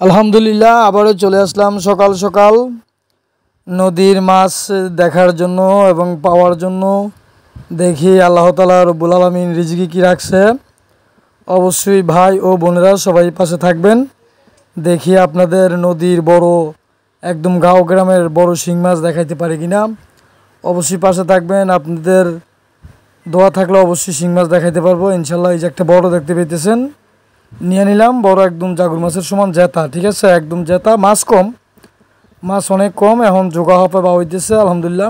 আলহামদুলিল্লাহ আবারও চলে আসলাম সকাল সকাল নদীর মাছ দেখার জন্য এবং পাওয়ার জন্য। দেখি আল্লাহ তাআলা রব্বুল আলামিন রিজকি কী রাখছে। অবশ্যই ভাই ও বোনেরা সবাই পাশে থাকবেন। দেখি আপনাদের নদীর বড় একদম গাঁও গ্রামের বড় শিং মাছ দেখাইতে পারি কিনা। অবশ্যই পাশে থাকবেন, আপনাদের দোয়া থাকলে অবশ্যই শিং মাছ দেখাইতে পারবো ইনশাল্লাহ। এই যে একটা বড় দেখতে পেতেছেন, নিয়ে নিলাম বড় একদম জাগুর মাছের সমান জেতা, ঠিক আছে, একদম জেতা। মাছ কম, মাছ অনেক কম, এখন জোগা হপে বা হইতেছে আলহামদুলিল্লাহ।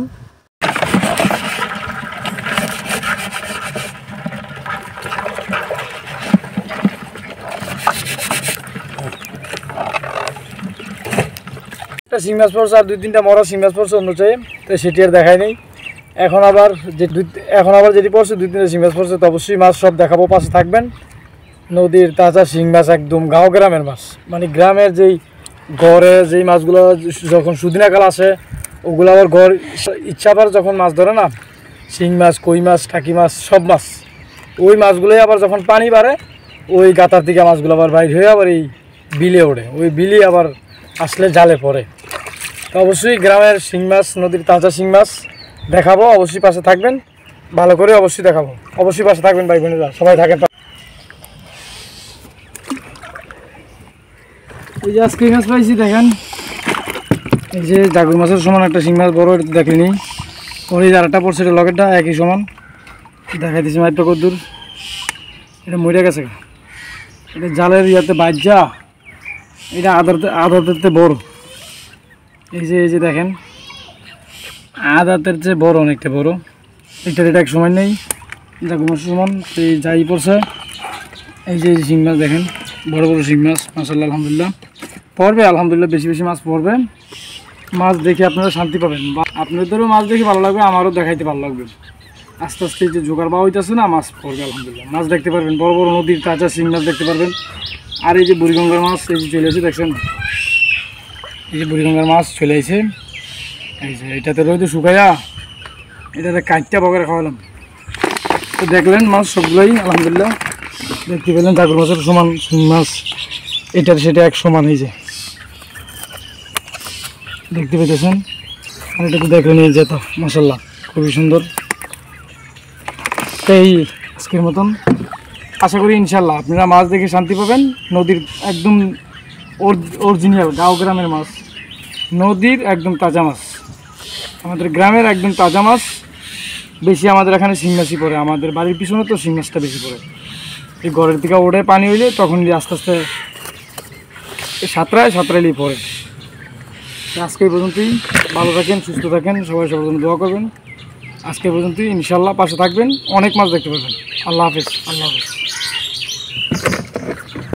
একটা শিং মাছ পড়ছে আর দুই তিনটা মরা শিং মাছ পড়ছে অন্য চাই, তো সেটি আর দেখাই নেই। এখন আবার যেটি পড়ছে দুই তিনটা শিং মাছ পড়ছে, তো অবশ্যই মাছ সব দেখাবো, পাশে থাকবেন। নদীর তাজা শিং মাছ, একদম গাঁও গ্রামের মাছ, মানে গ্রামের যেই গড়ে যেই মাছগুলো যখন সুদিনাকাল আসে ওগুলো আবার গড় ইচ্ছা পারে যখন মাছ ধরে না, শিং মাছ, কই মাছ, টাকি মাছ, সব মাছ, ওই মাছগুলোই আবার যখন পানি বাড়ে ওই গাতার থেকে মাছগুলো আবার বাইর হয়ে আবার এই বিলে ওঠে, ওই বিলে আবার আসলে জালে পড়ে। তো অবশ্যই গ্রামের শিং মাছ, নদীর তাজা শিং মাছ দেখাবো, অবশ্যই পাশে থাকবেন, ভালো করে অবশ্যই দেখাবো, অবশ্যই পাশে থাকবেন ভাই বোনেরা, সবাই থাকেন। এই যে আজকে মাছ পাইছি দেখেন, এই যে জাগুর মাছের সমান একটা শিং মাছ বড়, এটা দেখেনি। ওর এই আরেকটা পড়ছে, এটা লগেরটা একই সমান, দেখাই দিচ্ছি মাছটা কদ্দূর। এটা মরে গেছে, এটা জালের ইয়াতে বাজ্যা, এটা আদাতে বড়। এই যে দেখেন আদাতের চেয়ে বড়, অনেকটা বড়। এটা এক সময় নেই, জাগুর মাছের সমান এই যাই পড়ছে। এই যে শিং মাছ দেখেন, বড় বড় শিং মাছ, মাশাআল্লাহ আলহামদুলিল্লাহ পড়বে, আলহামদুলিল্লাহ বেশি বেশি মাছ পড়বে। মাছ দেখে আপনারা শান্তি পাবেন, আপনাদেরও মাছ দেখে ভালো লাগবে, আমারও দেখাইতে ভালো লাগবে। আস্তে আস্তে যে জোগাড় বা হইতেছে না, মাছ পড়বে আলহামদুলিল্লাহ। মাছ দেখতে পারবেন, বড় বড় নদীর তাজা শিং মাছ দেখতে পারবেন। আর এই যে বুড়িগঙ্গার মাছ এই যে চলে এসে দেখছেন, এই যে বুড়িগঙ্গার মাছ চলে এসে, এই যে এটাতে রয়েছে শুকাইয়া, এটাতে কাঁচটা বগেরা খাওয়ালাম। তো দেখলেন মাছ সবগুলোই আলহামদুলিল্লাহ দেখতে পেলেন, জাগুর মাছের সমান শিং মাছ, এটার সেটা এক সমান। এই যে দেখতে পেতেছেন, আর এটা তো দেখলেন এই যেত, মাশাআল্লাহ খুবই সুন্দর। এই আজকের মতন আশা করি ইনশাল্লাহ আপনারা মাছ দেখে শান্তি পাবেন। নদীর একদম অরিজিনাল গাঁও গ্রামের মাছ, নদীর একদম তাজা মাছ, আমাদের গ্রামের একদম তাজা মাছ। বেশি আমাদের এখানে শিং মাছই পড়ে, আমাদের বাড়ির পিছনে তো শিং মাছটা বেশি পড়ে। এই ঘরের থেকে ওঠে পানি হইলে তখন আস্তে আস্তে সাঁতরাইলেই পড়ে। আজকে এই পর্যন্তই, ভালো থাকেন, সুস্থ থাকেন, সবাই সবার জন্য দোয়া করবেন। আজকে পর্যন্তই, ইনশাল্লাহ পাশে থাকবেন, অনেক মাছ দেখতে পাবেন। আল্লাহ হাফেজ, আল্লাহ হাফেজ।